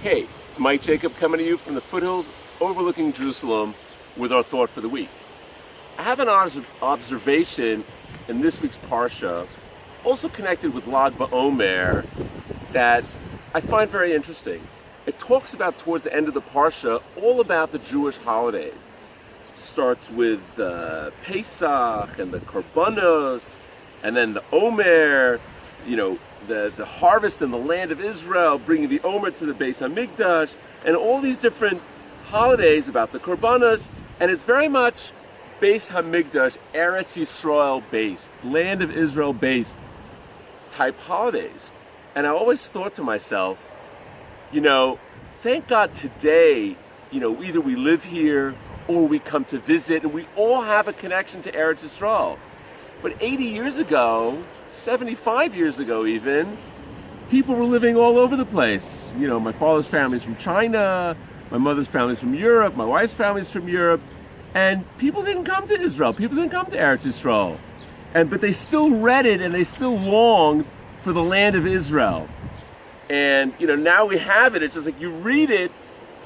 Hey, it's Mike Jacob coming to you from the foothills overlooking Jerusalem with our thought for the week. I have an observation in this week's Parsha, also connected with Lag BaOmer, that I find very interesting. It talks about, towards the end of the Parsha, all about the Jewish holidays. It starts with Pesach and the Korbanos, and then the Omer, the harvest in the land of Israel, bringing the Omer to the Beis HaMikdash, and all these different holidays about the Korbanos, and it's very much Beis HaMikdash, Eretz Yisrael based, land of Israel based type holidays. And I always thought to myself, thank God today, either we live here or we come to visit, and we all have a connection to Eretz Yisrael. But 80 years ago, 75 years ago even, people were living all over the place. My father's family's from China, my mother's family's from Europe, my wife's family's from Europe, and people didn't come to Israel, people didn't come to Eretz Yisrael. But they still read it and they still longed for the land of Israel. And now we have it. It's just like you read it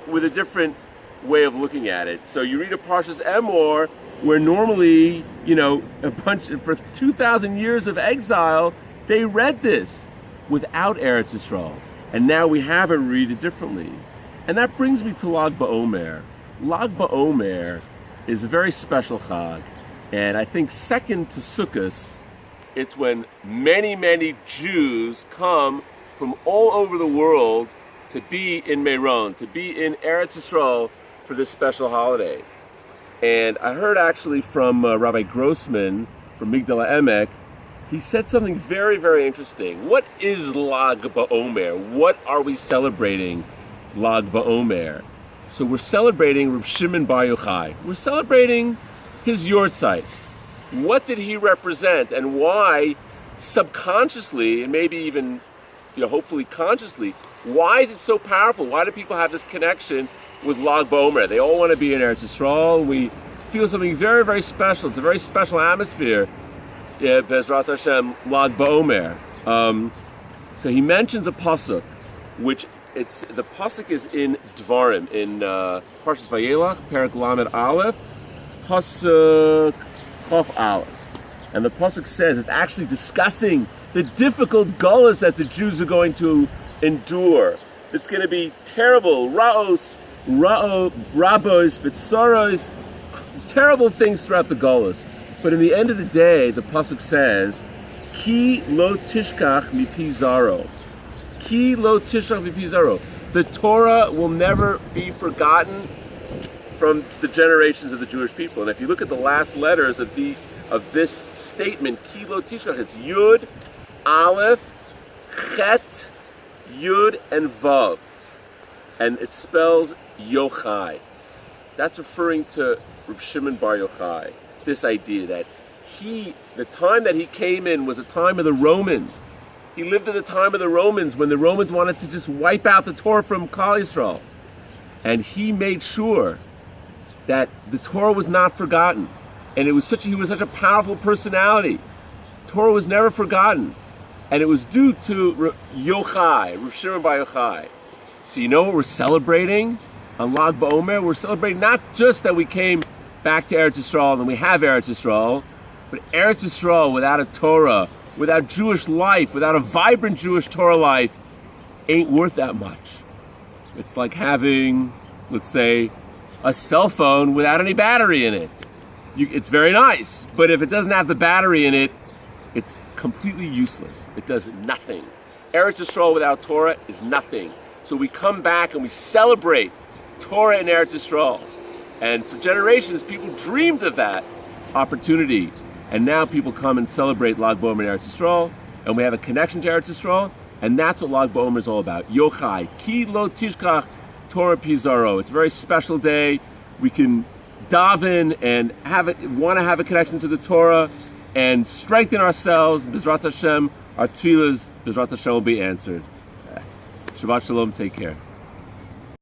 with a different way of looking at it. So you read a Parsha's Emor, where normally, for 2,000 years of exile, they read this without Eretz Yisrael. And now we have it, read it differently. And that brings me to Lag BaOmer. Lag BaOmer is a very special Chag. And I think second to Sukkot, it's when many, many Jews come from all over the world to be in Meron, to be in Eretz Yisrael for this special holiday. And I heard actually from Rabbi Grossman from Migdal HaEmek, he said something very, very interesting. What is Lag BaOmer? What are we celebrating Lag BaOmer? So we're celebrating Reb Shimon Bar Yochai. We're celebrating his Yortzeit. What did he represent, and why subconsciously, and maybe even hopefully consciously, why is it so powerful? Why do people have this connection with Lag BaOmer? They all want to be in Eretz Yisrael. We feel something very, very special. It's a very special atmosphere. Bezrat Hashem, Lag BaOmer. So he mentions a pasuk, which the pasuk is in Dvarim, in Parshas Vayelach, Perek Lamed Aleph, pasuk Chof Aleph. And the pasuk says it's actually discussing the difficult gullahs that the Jews are going to endure. It's going to be terrible, rabos, vitzaros, terrible things throughout the gullahs. But in the end of the day, the pasuk says, Ki lo tishkach mipi zaro. Ki lo tishkach mipi zaro. The Torah will never be forgotten from the generations of the Jewish people. And if you look at the last letters of this statement, Ki lo tishkach, it's Yud, Aleph, Chet, Yud, and Vav. And it spells Yochai. That's referring to Reb Shimon Bar Yochai. This idea that the time that he came in was a time of the Romans. He lived at the time of the Romans when the Romans wanted to just wipe out the Torah from Klal Yisrael. And he made sure that the Torah was not forgotten. And he was such a powerful personality. Torah was never forgotten. And it was due to Yochai, Reb Shimon Bar Yochai. So you know what we're celebrating on Lag BaOmer? We're celebrating not just that we came back to Eretz Yisrael and we have Eretz Yisrael, but Eretz Yisrael without a Torah, without Jewish life, without a vibrant Jewish Torah life, ain't worth that much. It's like having, let's say, a cell phone without any battery in it. It's very nice, but if it doesn't have the battery in it, it's completely useless. It does nothing. Eretz Yisrael without Torah is nothing. So we come back and we celebrate Torah in Eretz Yisrael. And for generations, people dreamed of that opportunity. And now people come and celebrate Lag BaOmer in Eretz Yisrael. And we have a connection to Eretz Yisrael. And that's what Lag BaOmer is all about. Yochai, Ki lo tishkach Torah pizaro. It's a very special day. We can daven and want to have a connection to the Torah and strengthen ourselves. Bezrat Hashem, our tefillahs, Bezrat Hashem will be answered. Shabbat Shalom, take care.